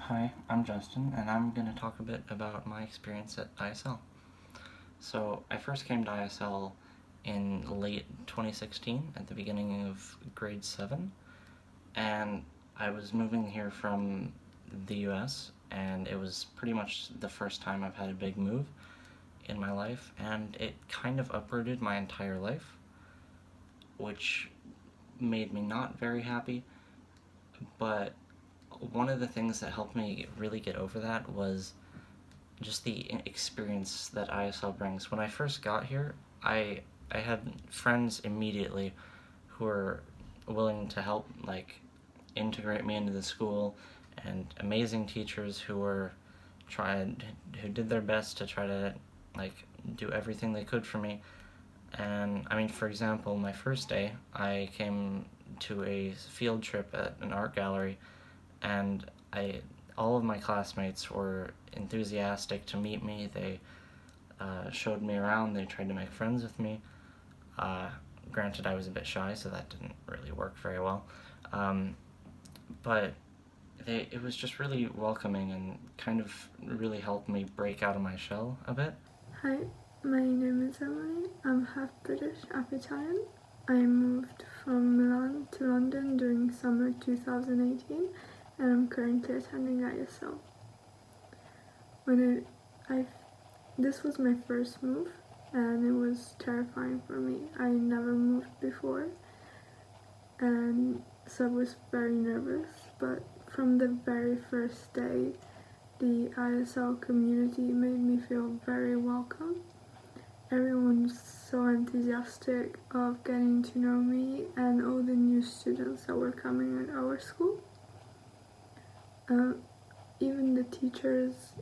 Hi, I'm Justin, and I'm going to talk a bit about my experience at ISL. So, I first came to ISL in late 2016, at the beginning of grade 7, and I was moving here from the US, and it was pretty much the first time I've had a big move in my life, and it kind of uprooted my entire life, which made me not very happy, but one of the things that helped me really get over that was just the experience that ISL brings. When I first got here, I had friends immediately who were willing to help, like, integrate me into the school, and amazing teachers who did their best to try to, like, do everything they could for me. And I mean, for example, my first day, I came to a field trip at an art gallery, and all of my classmates were enthusiastic to meet me. They showed me around. They tried to make friends with me. Uh, Granted, I was a bit shy, so that didn't really work very well. Um, but it was just really welcoming and kind of really helped me break out of my shell a bit. Hi, my name is Emily. I'm half British, half Italian. I moved from Milan to London during summer 2018, and I'm currently attending ISL. This was my first move, and it was terrifying for me. I never moved before, and so I was very nervous. But from the very first day, the ISL community made me feel very welcome. Everyone was so enthusiastic of getting to know me and all the new students that were coming at our school. Even the teachers,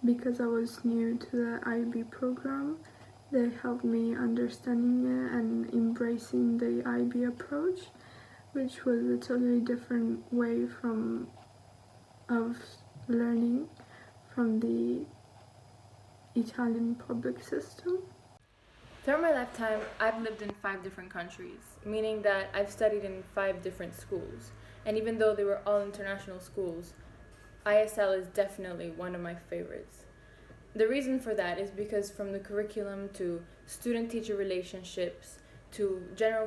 because I was new to the IB program, they helped me understanding it and embracing the IB approach, which was a totally different way of learning from the Italian public system. Throughout my lifetime, I've lived in 5 different countries, meaning that I've studied in 5 different schools. And even though they were all international schools, ISL is definitely one of my favorites. The reason for that is because from the curriculum to student-teacher relationships to general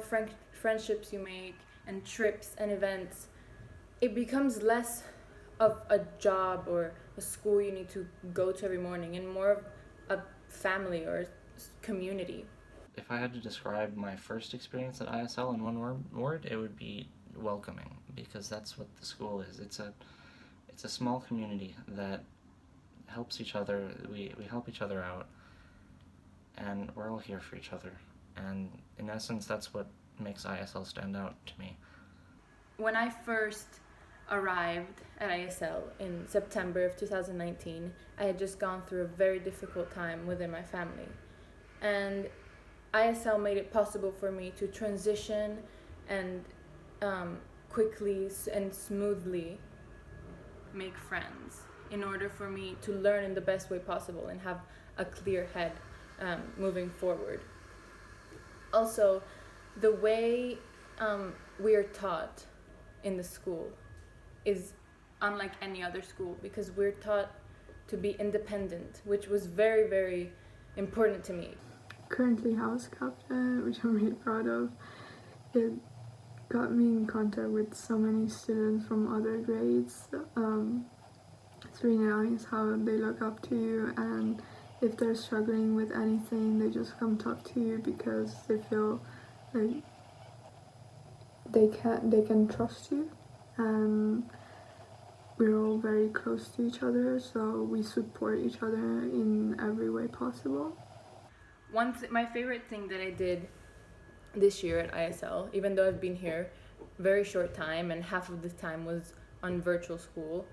friendships you make and trips and events, it becomes less of a job or a school you need to go to every morning and more of a family or community. If I had to describe my first experience at ISL in one word, it would be welcoming, because that's what the school is. It's a small community that helps each other. We help each other out, and we're all here for each other. And in essence, that's what makes ISL stand out to me. When I first arrived at ISL in September of 2019, I had just gone through a very difficult time within my family. And ISL made it possible for me to transition and quickly and smoothly make friends in order for me to learn in the best way possible and have a clear head moving forward. Also, the way we are taught in the school is unlike any other school, because we're taught to be independent, which was very, very important to me. Currently house captain, which I'm really proud of. It got me in contact with so many students from other grades. It's really nice how they look up to you, and if they're struggling with anything, they just come talk to you because they feel like they can trust you. And we're all very close to each other, so we support each other in every way possible. My favorite thing that I did this year at ISL, even though I've been here very short time and half of the time was on virtual school,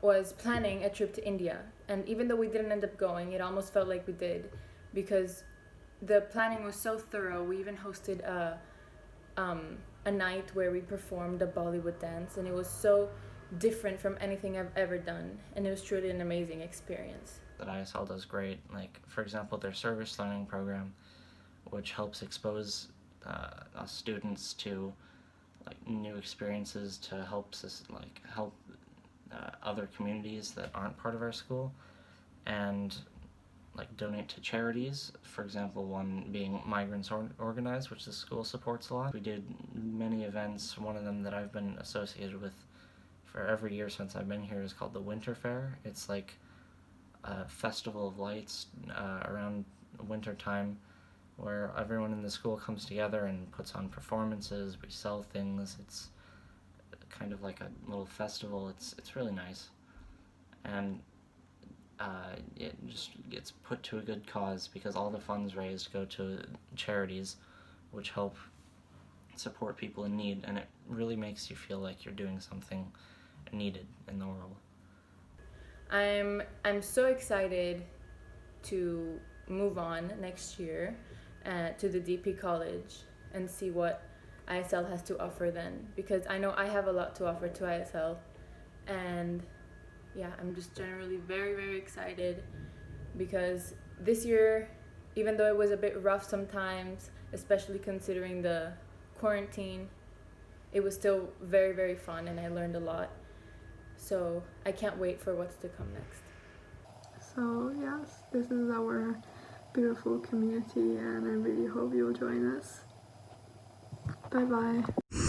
was planning a trip to India. And even though we didn't end up going, it almost felt like we did, because the planning was so thorough. We even hosted a night where we performed a Bollywood dance, and it was so different from anything I've ever done, and it was truly an amazing experience. That ISL does great, like, for example, their service learning program, which helps expose us students to, like, new experiences to help other communities that aren't part of our school, and like donate to charities. For example, one being Migrants Organized, which the school supports a lot. We did many events. One of them that I've been associated with for every year since I've been here is called the Winter Fair. It's like a festival of lights around winter time, where everyone in the school comes together and puts on performances. We sell things. It's kind of like a little festival. It's really nice, and it just gets put to a good cause because all the funds raised go to charities, which help support people in need, and it really makes you feel like you're doing something needed in the world. I'm so excited to move on next year to the DP College and see what ISL has to offer then, because I know I have a lot to offer to ISL, and yeah, I'm just generally very, very excited because this year, even though it was a bit rough sometimes, especially considering the quarantine, it was still very, very fun and I learned a lot. So I can't wait for what's to come next. So yes, this is our beautiful community and I really hope you'll join us. Bye bye.